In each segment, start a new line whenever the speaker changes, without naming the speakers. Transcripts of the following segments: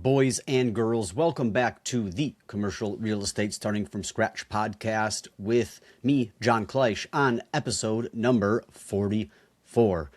boys and girls? Welcome back to the Commercial Real Estate Starting from Scratch podcast with me, John Kleisch, on episode number 44.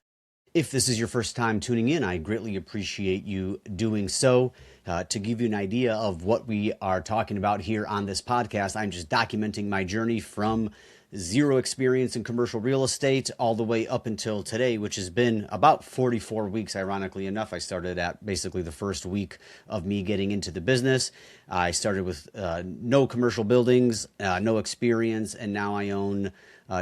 If this is your first time tuning in, I greatly appreciate you doing so. To give you an idea of what we are talking about here on this podcast, I'm just documenting my journey from zero experience in commercial real estate all the way up until today, which has been about 44 weeks. Ironically enough, I started at basically the first week of me getting into the business. I started with no commercial buildings, no experience, and now I own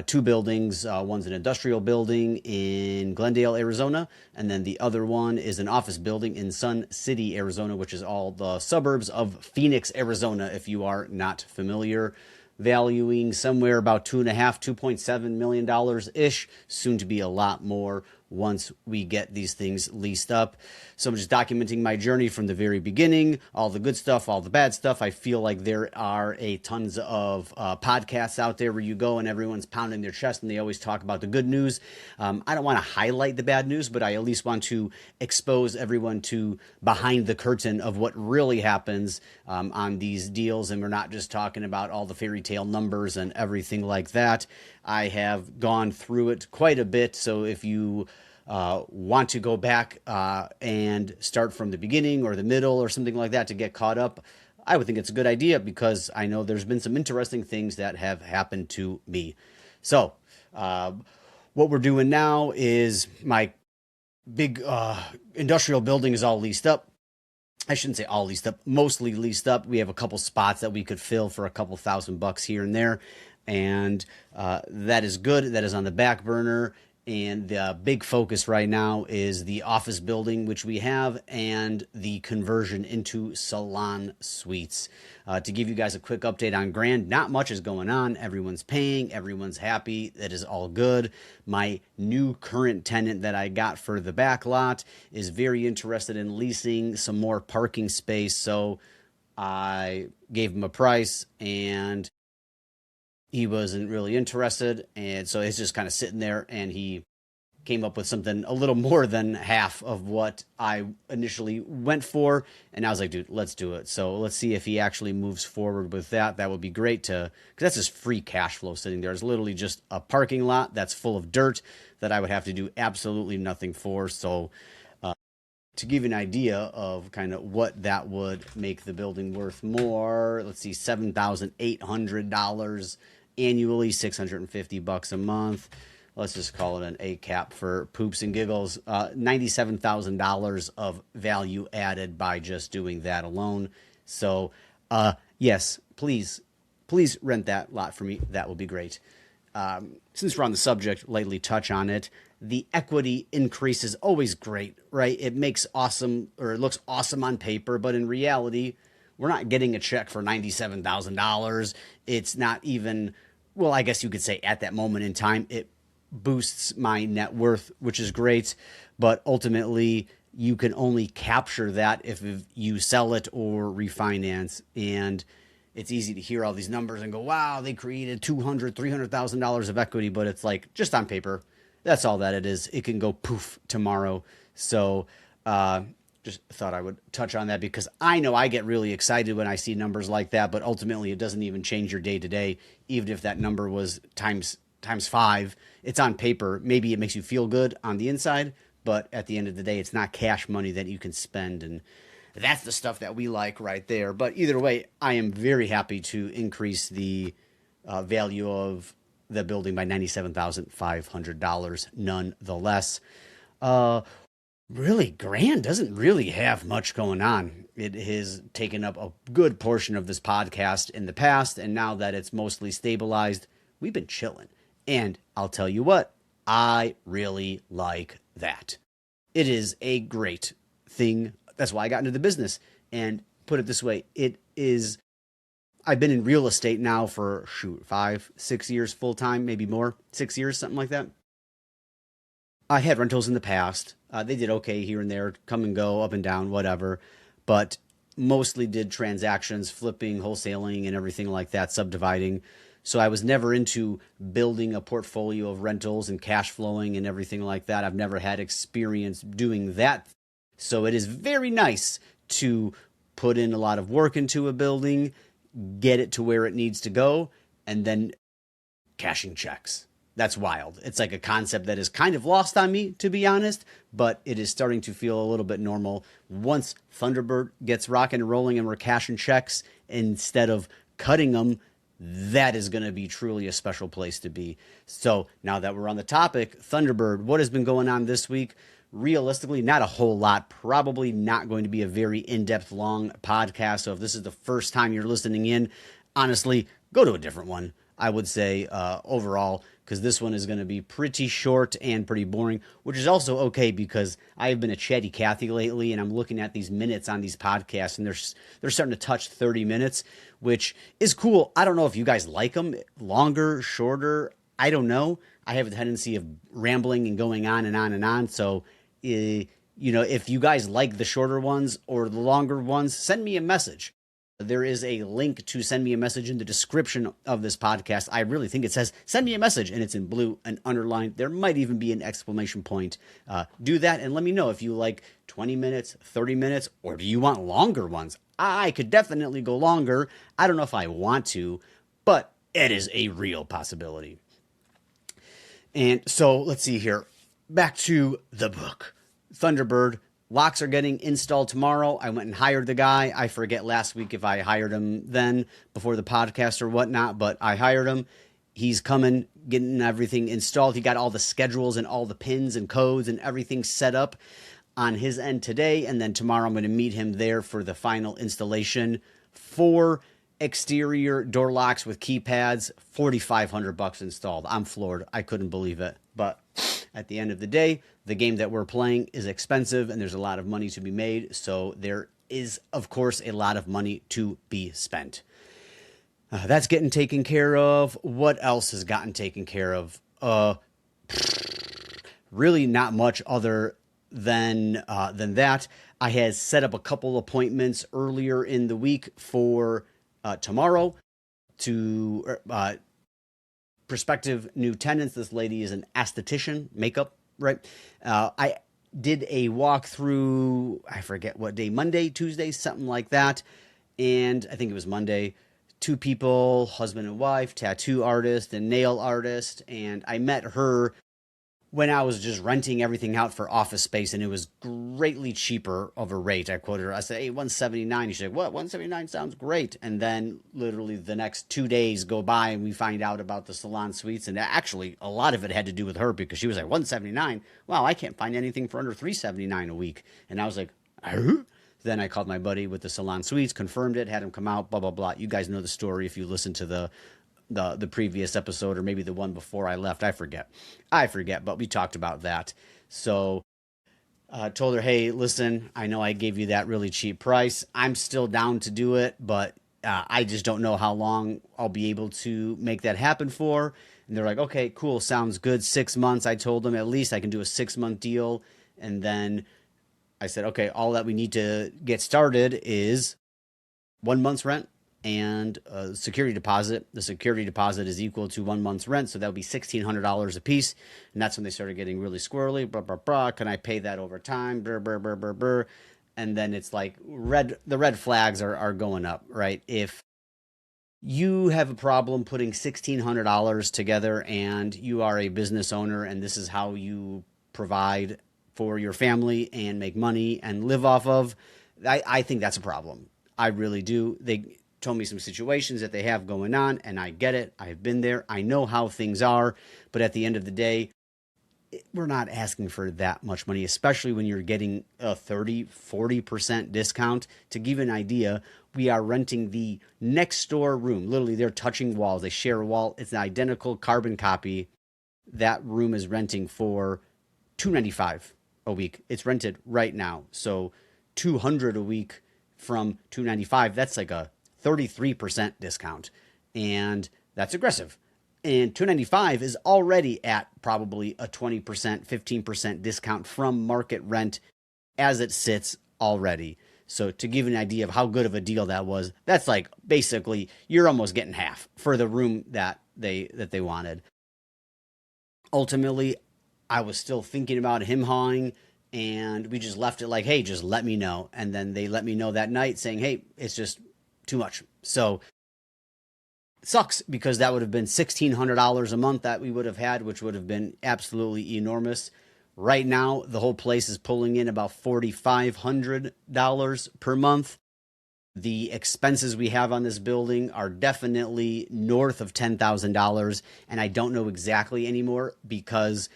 two buildings. One's an industrial building in Glendale, Arizona, and then the other one is an office building in Sun City, Arizona, which is all the suburbs of Phoenix, Arizona, if you are not familiar. Valuing somewhere about $2.7 million ish, soon to be a lot more once we get these things leased up. So I'm just documenting my journey from the very beginning, all the good stuff, all the bad stuff. I feel like there are tons of podcasts out there where you go and everyone's pounding their chest and they always talk about the good news. I don't want to highlight the bad news, but I at least want to expose everyone to behind the curtain of what really happens on these deals. And we're not just talking about all the fairy tale numbers and everything like that. I have gone through it quite a bit. So if you want to go back and start from the beginning or the middle or something like that to get caught up, I would think it's a good idea because I know there's been some interesting things that have happened to me. So what we're doing now is my big industrial building is all leased up. I shouldn't say all leased up, mostly leased up. We have a couple spots that we could fill for a couple $1,000 here and there. And that is good. That is on the back burner. And the big focus right now is the office building, which we have, and the conversion into salon suites. To give you guys a quick update on Grand, not much is going on. Everyone's paying. Everyone's happy. That is all good. My new current tenant that I got for the back lot is very interested in leasing some more parking space. So I gave him a price and he wasn't really interested, and so it's just kind of sitting there, and he came up with something a little more than half of what I initially went for, and I was like, dude, let's do it. So let's see if he actually moves forward with that. That would be great because that's just free cash flow sitting there. It's literally just a parking lot that's full of dirt that I would have to do absolutely nothing for. So to give you an idea of kind of what that would make the building worth more, let's see, $7,800 annually, $650 a month. Let's just call it an A cap for poops and giggles. $97,000 of value added by just doing that alone. So, yes, please rent that lot for me. That would be great. Since we're on the subject, lightly touch on it. The equity increase is always great, right? It makes awesome, or it looks awesome on paper, but in reality, we're not getting a check for $97,000. It's not even, well, I guess you could say at that moment in time, it boosts my net worth, which is great. But ultimately, you can only capture that if you sell it or refinance. And it's easy to hear all these numbers and go, wow, they created $200,000, $300,000 of equity, but it's like just on paper. That's all that it is. It can go poof tomorrow. So just thought I would touch on that because I know I get really excited when I see numbers like that, but ultimately it doesn't even change your day to day. Even if that number was times 5, it's on paper. Maybe it makes you feel good on the inside, but at the end of the day, it's not cash money that you can spend. And that's the stuff that we like right there. But either way, I am very happy to increase the value of the building by $97,500 nonetheless. Really, Grand doesn't really have much going on. It has taken up a good portion of this podcast in the past, and now that it's mostly stabilized, we've been chilling. And I'll tell you what, I really like that. It is a great thing. That's why I got into the business. And put it this way, I've been in real estate now for 5-6 years full time, maybe more, 6 years, something like that. I had rentals in the past. They did okay here and there, come and go, up and down, whatever. But mostly did transactions, flipping, wholesaling, and everything like that, subdividing. So I was never into building a portfolio of rentals and cash flowing and everything like that. I've never had experience doing that. So it is very nice to put in a lot of work into a building, get it to where it needs to go, and then cashing checks. That's wild. It's like a concept that is kind of lost on me, to be honest, but it is starting to feel a little bit normal once Thunderbird gets rocking and rolling and we're cashing checks instead of cutting them. That is going to be truly a special place to be. So now that we're on the topic, Thunderbird, what has been going on this week? Realistically, not a whole lot. Probably not going to be a very in-depth, long podcast. So if this is the first time you're listening in, honestly, go to a different one, I would say, overall, because this one is going to be pretty short and pretty boring, which is also okay because I have been a chatty Cathy lately, and I'm looking at these minutes on these podcasts, and they're starting to touch 30 minutes, which is cool. I don't know if you guys like them longer, shorter. I don't know. I have a tendency of rambling and going on and on and on. So, if you guys like the shorter ones or the longer ones, send me a message. There is a link to send me a message in the description of this podcast. I really think it says send me a message, and it's in blue and underlined. There might even be an exclamation point. Do that and let me know if you like 20 minutes, 30 minutes, or do you want longer ones? I could definitely go longer. I don't know if I want to, but it is a real possibility. And so let's see here. Back to the book. Thunderbird. Locks are getting installed tomorrow. I went and hired the guy. I forget last week if I hired him then before the podcast or whatnot, but I hired him. He's coming, getting everything installed. He got all the schedules and all the pins and codes and everything set up on his end today. And then tomorrow I'm going to meet him there for the final installation. 4 exterior door locks with keypads, $4,500 installed. I'm floored. I couldn't believe it. But at the end of the day, the game that we're playing is expensive and there's a lot of money to be made. So there is, of course, a lot of money to be spent. That's getting taken care of. What else has gotten taken care of? Really not much other than that. I had set up a couple appointments earlier in the week for tomorrow to prospective new tenants. This lady is an esthetician, makeup, right? I did a walkthrough, I forget what day, Monday, Tuesday, something like that. And I think it was Monday. 2 people, husband and wife, tattoo artist and nail artist. And I met her when I was just renting everything out for office space, and it was greatly cheaper of a rate. I quoted her. I said, hey, $179. She's like, what? $179 sounds great. And then literally the next 2 days go by and we find out about the salon suites. And actually, a lot of it had to do with her because she was like, $179? Wow, I can't find anything for under $379 a week. And I was like, huh? Then I called my buddy with the salon suites, confirmed it, had him come out, blah, blah, blah. You guys know the story if you listen to the previous episode or maybe the one before I left. I forget, but we talked about that. So told her, hey, listen, I know I gave you that really cheap price. I'm still down to do it, but I just don't know how long I'll be able to make that happen for. And they're like, okay, cool. Sounds good. 6 months. I told them at least I can do a 6-month deal. And then I said, okay, all that we need to get started is 1 month's rent and a security deposit. The security deposit is equal to 1 month's rent, so that would be $1,600 a piece. And that's when they started getting really squirrely. Blah, blah, blah. Can I pay that over time? Brr, brr, brr, brr, brr. And then it's like the red flags are going up, right? If you have a problem putting $1,600 together and you are a business owner and this is how you provide for your family and make money and live off of, I think that's a problem. I really do. They told me some situations that they have going on, and I get it. I've been there. I know how things are, but at the end of the day, we're not asking for that much money, especially when you're getting a 30-40% discount. To give you an idea, we are renting the next door room. Literally, they're touching walls. They share a wall. It's an identical carbon copy. That room is renting for $295 a week. It's rented right now. So $200 a week from $295, that's like a 33% discount. And that's aggressive. And $295 is already at probably a 20%, 15% discount from market rent as it sits already. So to give you an idea of how good of a deal that was, that's like basically you're almost getting half for the room that they wanted. Ultimately, I was still thinking about him hawing and we just left it like, hey, just let me know. And then they let me know that night saying, hey, it's just too much. So it sucks because that would have been $1,600 a month that we would have had, which would have been absolutely enormous. Right now, the whole place is pulling in about $4,500 per month. The expenses we have on this building are definitely north of $10,000, and I don't know exactly anymore because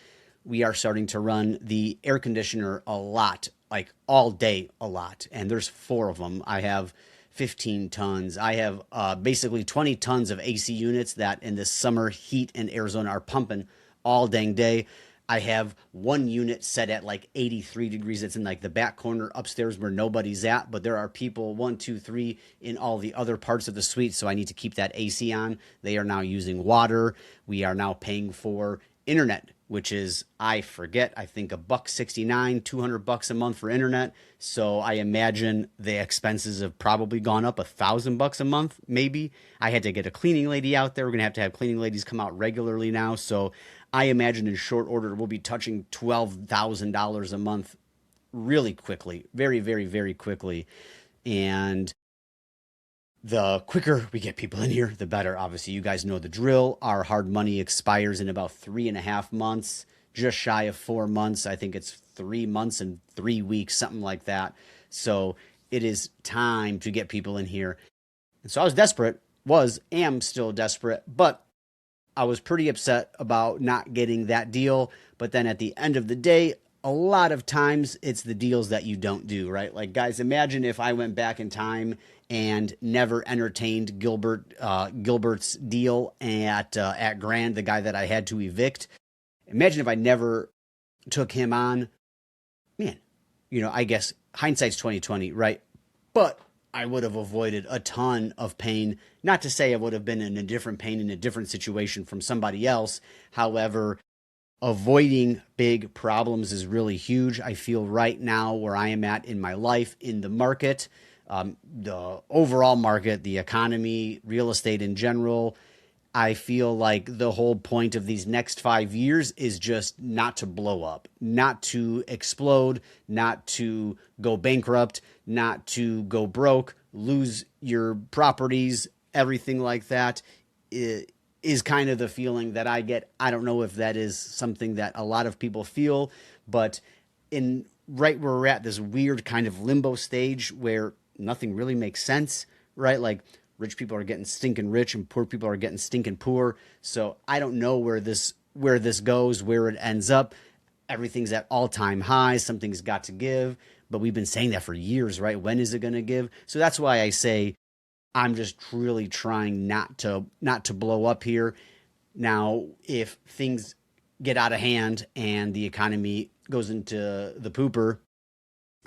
we are starting to run the air conditioner a lot, like all day a lot, and there's 4 of them. I have 15 tons. I have basically 20 tons of AC units that in the summer heat in Arizona are pumping all dang day. I have one unit set at like 83 degrees. It's in like the back corner upstairs where nobody's at, but there are people 1, 2, 3 in all the other parts of the suite. So I need to keep that AC on. They are now using water. We are now paying for internet, which is, I forget, I think $1.69, $200 a month for internet. So I imagine the expenses have probably gone up $1,000 a month, maybe. I had to get a cleaning lady out there. We're gonna have cleaning ladies come out regularly now. So I imagine in short order we'll be touching $12,000 a month really quickly, very, very, very quickly. And the quicker we get people in here, the better. Obviously, you guys know the drill. Our hard money expires in about 3.5 months, just shy of 4 months. I think it's 3 months and 3 weeks, something like that. So it is time to get people in here. And so I was desperate, am still desperate, but I was pretty upset about not getting that deal. But then at the end of the day, a lot of times it's the deals that you don't do, right? Like, guys, imagine if I went back in time and never entertained Gilbert's deal at Grand, the guy that I had to evict. Imagine if I never took him on. Man, I guess hindsight's 2020, right? But I would have avoided a ton of pain. Not to say I would have been in a different pain in a different situation from somebody else. However, avoiding big problems is really huge. I feel right now where I am at in my life, in the market, the overall market, the economy, real estate in general, I feel like the whole point of these next 5 years is just not to blow up, not to explode, not to go bankrupt, not to go broke, lose your properties, everything like that is kind of the feeling that I get. I don't know if that is something that a lot of people feel, but in right where we're at, this weird kind of limbo stage where nothing really makes sense, right? Like, rich people are getting stinking rich and poor people are getting stinking poor. So I don't know where this goes, where it ends up. Everything's at all-time highs. Something's got to give. But we've been saying that for years, right? When is it going to give? So that's why I say I'm just really trying not to blow up here. Now, if things get out of hand and the economy goes into the pooper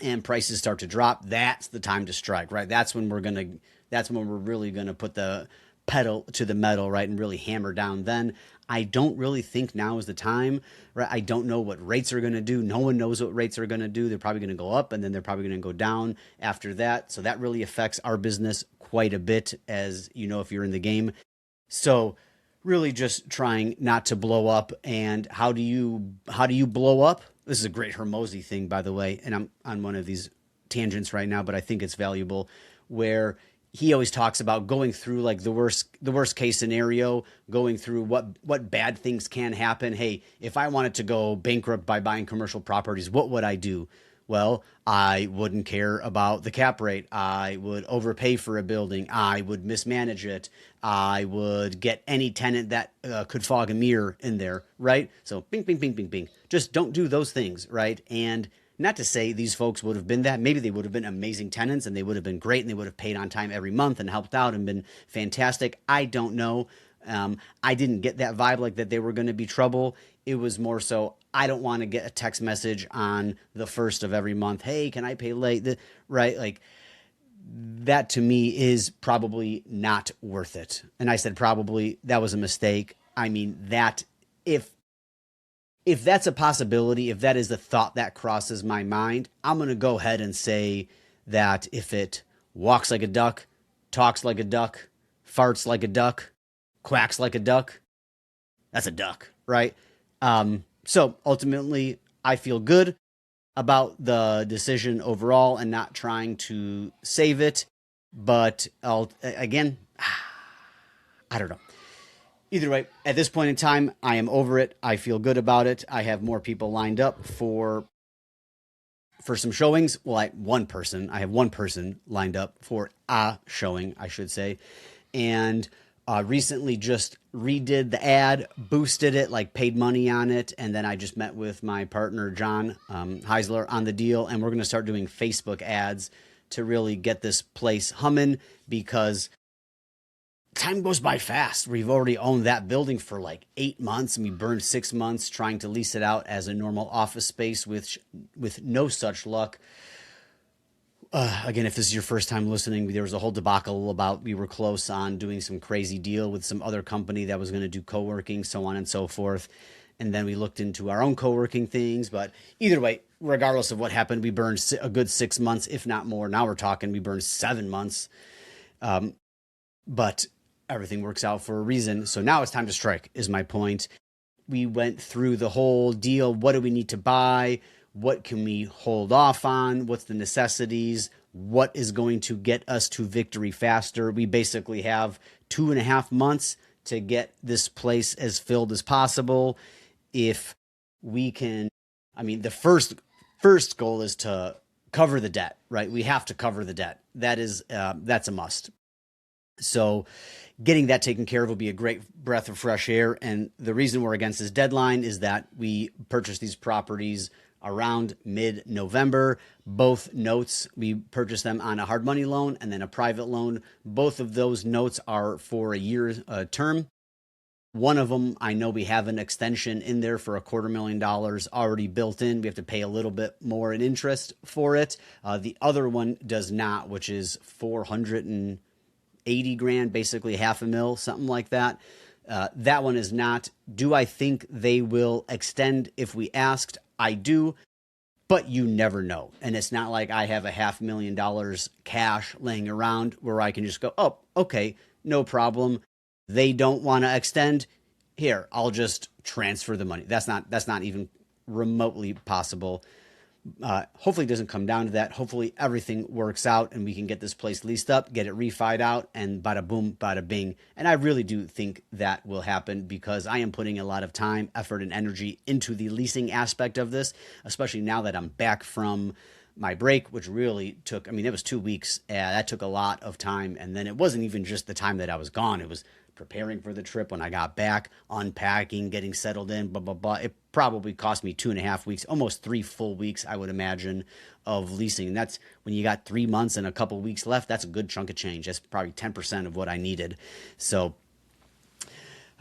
and prices start to drop, that's the time to strike, right? That's when we're really going to put the pedal to the metal, right, and really hammer down. Then I don't really think now is the time, right? I don't know what rates are going to do. No one knows what rates are going to do. They're probably going to go up and then they're probably going to go down after that. So that really affects our business quite a bit, as you know, if you're in the game. So really just trying not to blow up. And how do you blow up? This is a great Hermosi thing, by the way, and I'm on one of these tangents right now, but I think it's valuable, where he always talks about going through like the worst case scenario, going through what bad things can happen. Hey, if I wanted to go bankrupt by buying commercial properties, what would I do? Well, I wouldn't care about the cap rate. I would overpay for a building. I would mismanage it. I would get any tenant that could fog a mirror in there, right? So bing, bing, bing, bing, bing. Just don't do those things, right? And not to say these folks would have been that. Maybe they would have been amazing tenants and they would have been great and they would have paid on time every month and helped out and been fantastic. I don't know. I didn't get that vibe like that they were going to be trouble. It was more so, I don't want to get a text message on the first of every month. Hey, can I pay late? Right? Like, that to me is probably not worth it. And I said probably, that was a mistake. I mean, that if that's a possibility, if that is a thought that crosses my mind, I'm going to go ahead and say that if it walks like a duck, talks like a duck, farts like a duck, quacks like a duck, that's a duck, right? So ultimately, I feel good. about the decision overall and not trying to save it. But again, I don't know. Either way, at this point in time, I am over it. I feel good about it. I have more people lined up for some showings. Well, I have one person lined up for a showing, I should say. And recently just redid the ad, boosted it, like paid money on it. And then I just met with my partner, John Heisler, on the deal. And we're going to start doing Facebook ads to really get this place humming, because time goes by fast. We've already owned that building for like 8 months, and we burned 6 months trying to lease it out as a normal office space with no such luck. Again, if this is your first time listening, there was a whole debacle about we were close on doing some crazy deal with some other company that was going to do co-working, so on and so forth. And then we looked into our own co-working things. But either way, regardless of what happened, we burned a good 6 months, if not more. Now we're talking we burned 7 months. But everything works out for a reason. So now it's time to strike, is my point. We went through the whole deal. What do we need to buy? What can we hold off on? What's the necessities? What is going to get us to victory faster? We basically have 2.5 months to get this place as filled as possible. If we can, the first goal is to cover the debt, right? We have to cover the debt. That's a must. So getting that taken care of will be a great breath of fresh air. And the reason we're against this deadline is that we purchased these properties around mid-November. Both notes, we purchased them on a hard money loan and then a private loan. Both of those notes are for a year term. One of them, I know we have an extension in there for $250,000 already built in. We have to pay a little bit more in interest for it. The other one does not, which is $480,000, basically $500,000, something like that. That one is not. Do I think they will extend if we asked? I do, but you never know. And it's not like I have $500,000 cash laying around where I can just go, oh, okay, no problem. They don't want to extend. Here, I'll just transfer the money. That's not even remotely possible. Hopefully it doesn't come down to that. Hopefully everything works out and we can get this place leased up, get it refied out, and bada boom, bada bing. And I really do think that will happen, because I am putting a lot of time, effort, and energy into the leasing aspect of this, especially now that I'm back from my break, which really took, it was 2 weeks. That took a lot of time. And then it wasn't even just the time that I was gone. It was preparing for the trip when I got back, unpacking, getting settled in, blah, blah, blah. It probably cost me 2.5 weeks, almost 3 full weeks, I would imagine, of leasing. And that's when you got 3 months and a couple weeks left. That's a good chunk of change. That's probably 10% of what I needed. So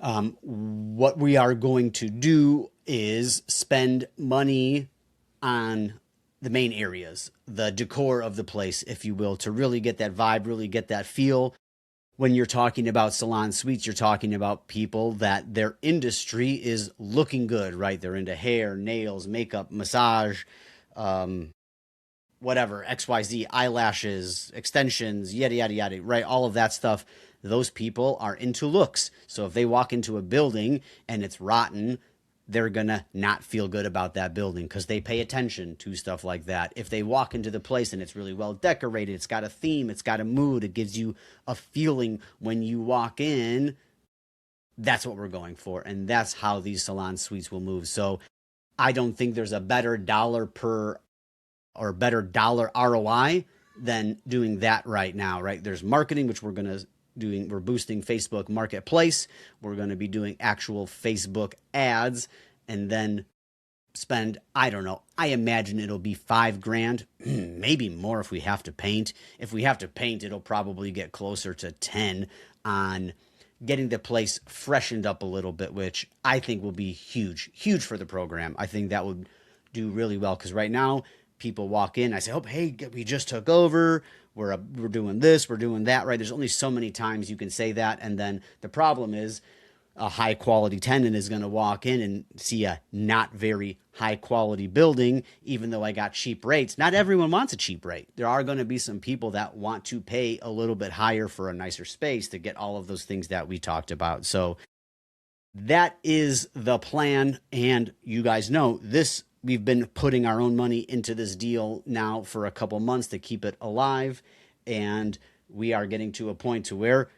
what we are going to do is spend money on the main areas, the decor of the place, if you will, to really get that vibe, really get that feel. When you're talking about salon suites, you're talking about people that their industry is looking good, right? They're into hair, nails, makeup, massage, whatever, XYZ, eyelashes, extensions, yada, yada, yada, right? All of that stuff. Those people are into looks. So if they walk into a building and it's rotten, they're going to not feel good about that building, because they pay attention to stuff like that. If they walk into the place and it's really well decorated, it's got a theme, it's got a mood, it gives you a feeling when you walk in, that's what we're going for. And that's how these salon suites will move. So I don't think there's a better dollar ROI than doing that right now, right? There's marketing, which we're boosting Facebook Marketplace. We're going to be doing actual Facebook ads, and then spend, I don't know, I imagine it'll be $5,000, maybe more if we have to paint. If we have to paint, it'll probably get closer to 10 on getting the place freshened up a little bit, which I think will be huge for the program. I think that would do really well, because right now people walk in, I say, oh, hey, we just took over. We're doing this, we're doing that, right? There's only so many times you can say that. And then the problem is a high quality tenant is going to walk in and see a not very high quality building, even though I got cheap rates. Not everyone wants a cheap rate. There are going to be some people that want to pay a little bit higher for a nicer space to get all of those things that we talked about. So that is the plan. And you guys know this we've been putting our own money into this deal now for a couple months to keep it alive. And we are getting to a point to where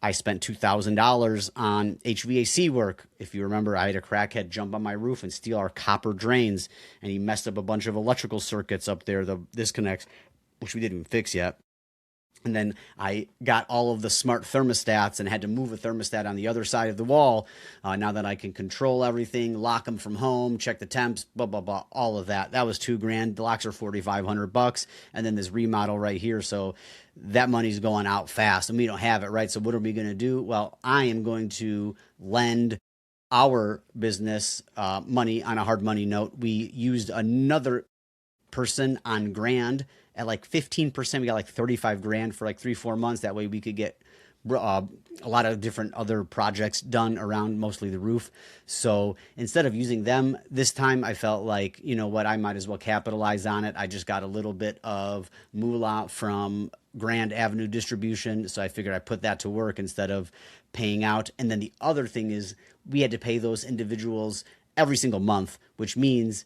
I spent $2,000 on HVAC work. If you remember, I had a crackhead jump on my roof and steal our copper drains, and he messed up a bunch of electrical circuits up there, the disconnects, which we didn't even fix yet. And then I got all of the smart thermostats and had to move a thermostat on the other side of the wall. Now that I can control everything, lock them from home, check the temps, blah, blah, blah, all of that. That was $2,000. The locks are $4,500. And then this remodel right here. So that money's going out fast and we don't have it, right? So what are we going to do? Well, I am going to lend our business money on a hard money note. We used another person on Grand at like 15%. We got like $35,000 for like 3-4 months. That way we could get a lot of different other projects done around mostly the roof. So instead of using them this time, I felt like, you know what, I might as well capitalize on it. I just got a little bit of moolah from Grand Avenue Distribution. So I figured I put that to work instead of paying out. And then the other thing is we had to pay those individuals every single month, which means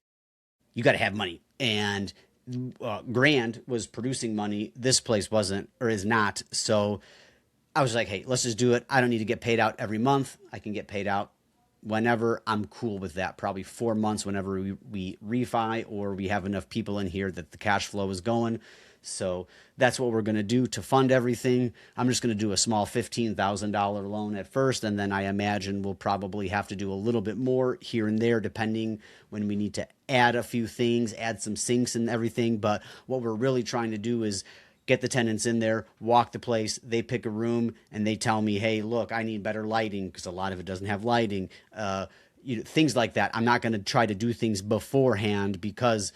you got to have money. And Grand was producing money. This place wasn't or is not. So I was like, hey, let's just do it. I don't need to get paid out every month. I can get paid out whenever. I'm cool with that. Probably 4 months whenever we refi or we have enough people in here that the cash flow is going. So that's what we're going to do to fund everything. I'm just going to do a small $15,000 loan at first, and then I imagine we'll probably have to do a little bit more here and there depending when we need to add a few things, add some sinks and everything. But what we're really trying to do is get the tenants in there, walk the place, they pick a room, and they tell me, hey, look, I need better lighting because a lot of it doesn't have lighting. Things like that. I'm not going to try to do things beforehand because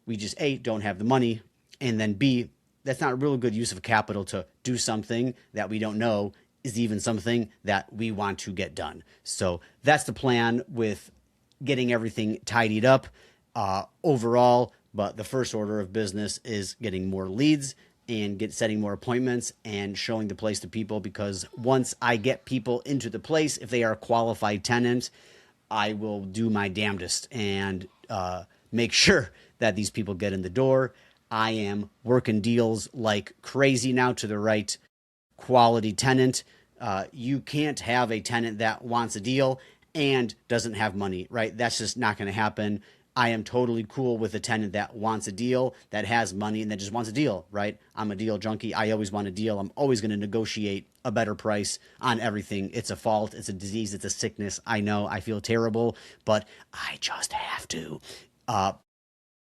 we just, A, don't have the money, and then B, that's not a real good use of capital to do something that we don't know is even something that we want to get done. So that's the plan with getting everything tidied up overall. But the first order of business is getting more leads and setting more appointments and showing the place to people, because once I get people into the place, if they are a qualified tenant, I will do my damnedest and make sure that these people get in the door. I am working deals like crazy now to the right quality tenant. You can't have a tenant that wants a deal and doesn't have money, right? That's just not going to happen. I am totally cool with a tenant that wants a deal, that has money, and that just wants a deal, right? I'm a deal junkie. I always want a deal. I'm always going to negotiate a better price on everything. It's a fault. It's a disease. It's a sickness. I know. I feel terrible, but I just have to.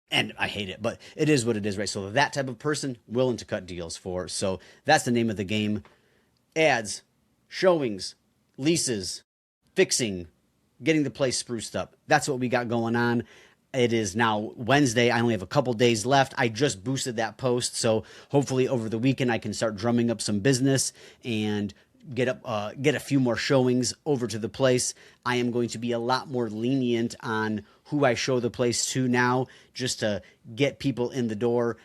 And I hate it, but it is what it is, right? So that type of person, willing to cut deals for. So that's the name of the game. Ads, showings, leases, fixing, getting the place spruced up. That's what we got going on. It is now Wednesday. I only have a couple days left. I just boosted that post. So hopefully over the weekend, I can start drumming up some business and get a few more showings over to the place. I am going to be a lot more lenient on who I show the place to now, just to get people in the door.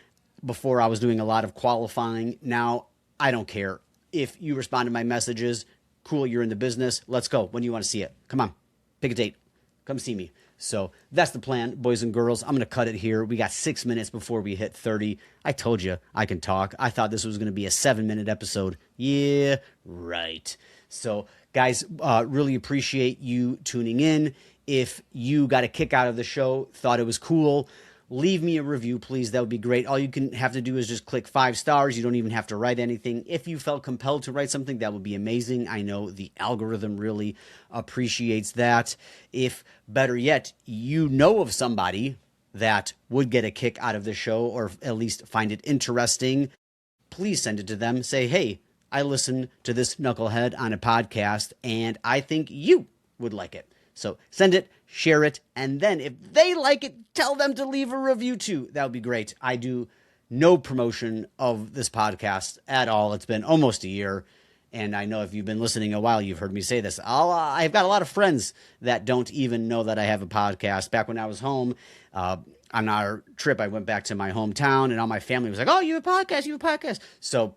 Before I was doing a lot of qualifying. Now I don't care. If you respond to my messages, cool, you're in the business. Let's go. When do you want to see it? Come on, pick a date. Come see me. So that's the plan, boys and girls. I'm going to cut it here. We got 6 minutes before we hit 30. I told you I can talk. I thought this was going to be a 7-minute episode. Yeah, right. So guys, really appreciate you tuning in. If you got a kick out of the show, thought it was cool, leave me a review, please. That would be great. All you can have to do is just click 5 stars. You don't even have to write anything. If you felt compelled to write something, that would be amazing. I know the algorithm really appreciates that. If, better yet, you know of somebody that would get a kick out of the show or at least find it interesting, please send it to them. Say, hey, I listened to this knucklehead on a podcast and I think you would like it. So send it, share it, and then if they like it, tell them to leave a review too. That would be great. I do no promotion of this podcast at all. It's been almost a year, and I know if you've been listening a while, you've heard me say this. I've got a lot of friends that don't even know that I have a podcast. Back when I was home, on our trip, I went back to my hometown, and all my family was like, oh, you have a podcast, you have a podcast. So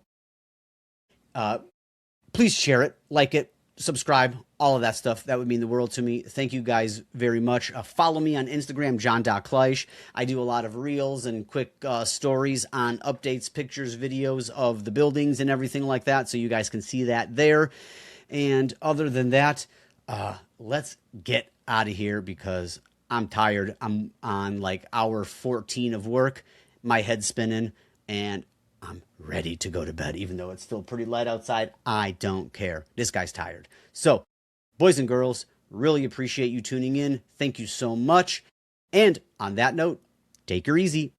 please share it, like it, subscribe, all of that stuff. That would mean the world to me. Thank you guys very much. Follow me on Instagram, john.kleisch. I do a lot of reels and quick stories on updates, pictures, videos of the buildings and everything like that, so you guys can see that there. And other than that, let's get out of here because I'm tired. I'm on like hour 14 of work. My head's spinning, and I'm ready to go to bed, even though it's still pretty light outside. I don't care. This guy's tired. So, boys and girls, really appreciate you tuning in. Thank you so much. And on that note, take her easy.